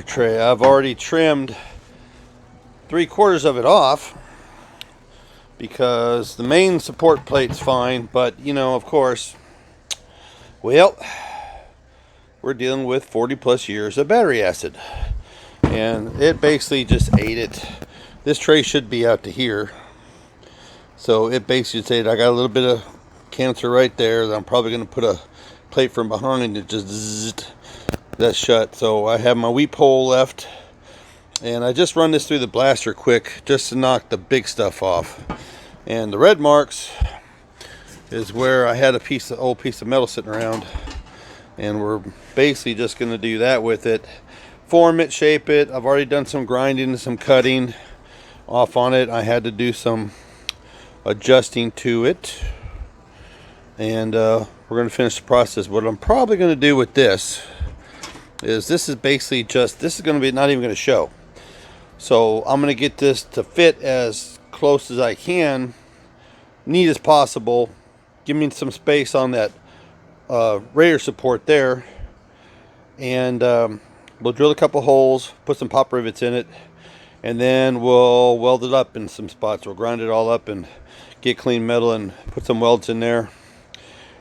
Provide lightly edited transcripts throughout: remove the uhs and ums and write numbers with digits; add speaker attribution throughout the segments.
Speaker 1: tray. I've already trimmed 3/4 of it off because the main support plate's fine, but you know, of course, well, we're dealing with 40 plus years of battery acid, and it basically just ate it. This tray should be out to here, so it basically said I got a little bit of cancer right there that I'm probably going to put a plate from behind and just zzz, that's shut. So I have my weep hole left, and I just run this through the blaster quick just to knock the big stuff off. And the red marks is where I had a old piece of metal sitting around, and we're basically just going to do that with it, form it, shape it. I've already done some grinding and some cutting off on it. I had to do some adjusting to it, and we're going to finish the process. What I'm probably going to do with this is basically just, this is going to be not even going to show. So I'm going to get this to fit as close as I can, neat as possible. Give me some space on that radiator support there, and we'll drill a couple holes, put some pop rivets in it, and then we'll weld it up in some spots. We'll grind it all up and get clean metal and put some welds in there.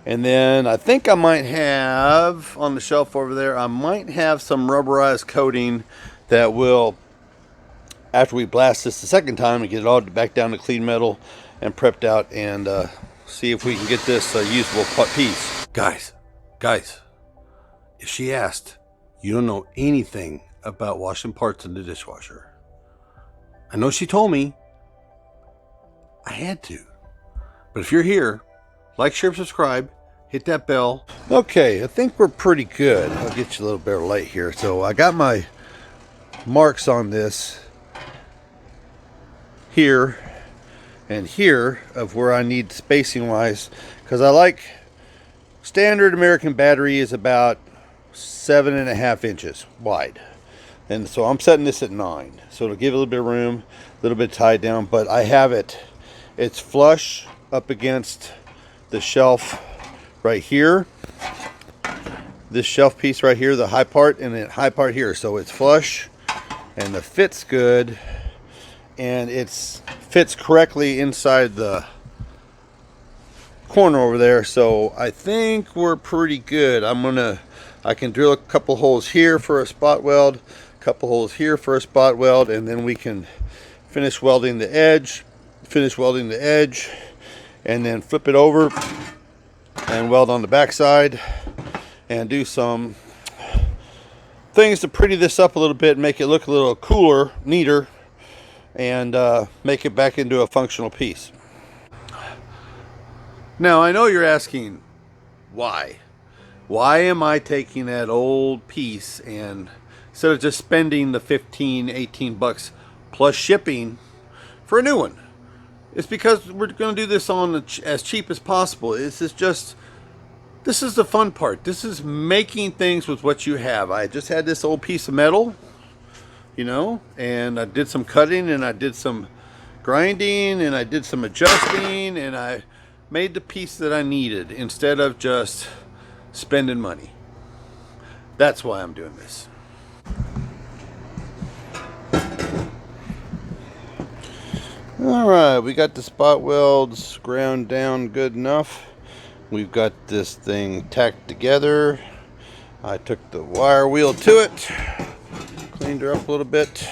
Speaker 1: And then I think I might have on the shelf over there, I might have some rubberized coating that will, after we blast this the second time and get it all back down to clean metal and prepped out, and see if we can get this a usable piece. Guys, if she asked, you don't know anything about washing parts in the dishwasher. I know she told me. I had to. But if you're here, like, share, subscribe, hit that bell. Okay, I think we're pretty good. I'll get you a little bit of light here. So I got my marks on this here and here of where I need spacing wise, because I like standard American battery is about 7.5 inches wide, and so I'm setting this at 9, so to give it a little bit of room, a little bit tied down. But I have it's flush up against the shelf right here, this shelf piece right here, the high part, and the high part here, so it's flush and the fit's good, and it's fits correctly inside the corner over there. So I think we're pretty good. I can drill a couple holes here for a spot weld, a couple holes here for a spot weld, and then we can finish welding the edge, and then flip it over and weld on the back side and do some things to pretty this up a little bit, make it look a little cooler, neater, and make it back into a functional piece. Now I know you're asking, why am I taking that old piece and instead of just spending the 15-18 bucks plus shipping for a new one? It's because we're going to do this on as cheap as possible. This is the fun part. This is making things with what you have. I just had this old piece of metal, you know, and I did some cutting, and I did some grinding, and I did some adjusting, and I made the piece that I needed instead of just spending money. That's why I'm doing this. Alright, we got the spot welds ground down good enough. We've got this thing tacked together. I took the wire wheel to it, cleaned her up a little bit.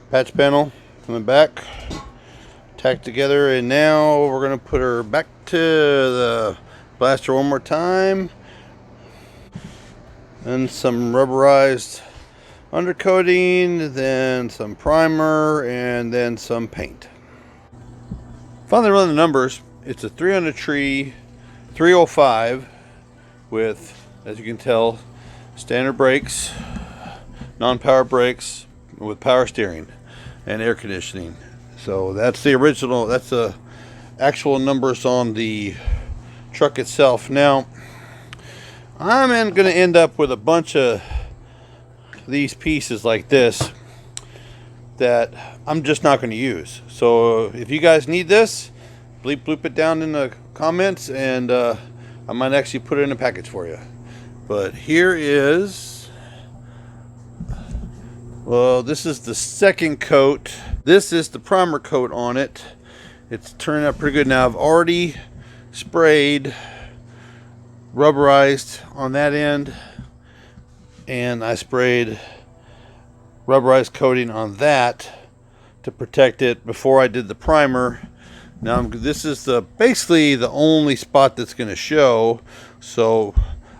Speaker 1: Patch panel coming back, tacked together, and now we're going to put her back to the blaster one more time. And some rubberized undercoating, then some primer, and then some paint. Finally run the numbers. It's a 300 tree 305 with, as you can tell, standard brakes, non-power brakes with power steering and air conditioning. So that's the original, that's the actual numbers on the truck itself. Now I'm going to end up with a bunch of these pieces like this that I'm just not going to use. So if you guys need this, bloop it down in the comments, and I might actually put it in a package for you. But here is Well, this is the second coat. This is the primer coat on it. It's turning out pretty good. Now I've already sprayed rubberized on that end, and I sprayed rubberized coating on that to protect it before I did the primer. Now this is basically the only spot that's going to show, so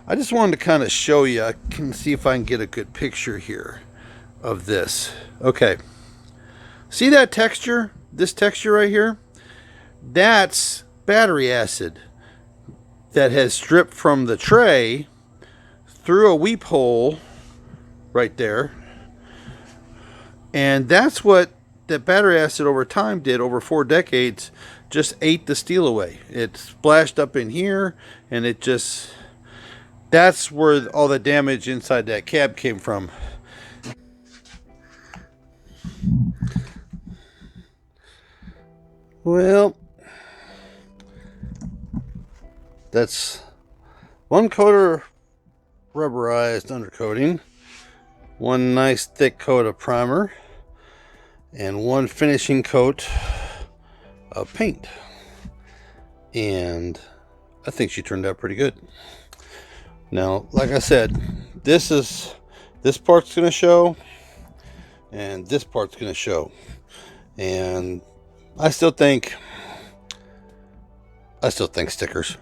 Speaker 1: I just wanted to kind of show you. I can see if I can get a good picture here of this. Okay, see that texture? This texture right here? That's battery acid that has dripped from the tray through a weep hole right there. And that's what that battery acid over time did. Over 4 decades, just ate the steel away. It splashed up in here, and it just, that's where all the damage inside that cab came from. Well, that's 1 coat of rubberized undercoating, 1 nice thick coat of primer, and 1 finishing coat of paint. And I think she turned out pretty good. Now, like I said, this part's going to show, and this part's going to show. And I still think stickers.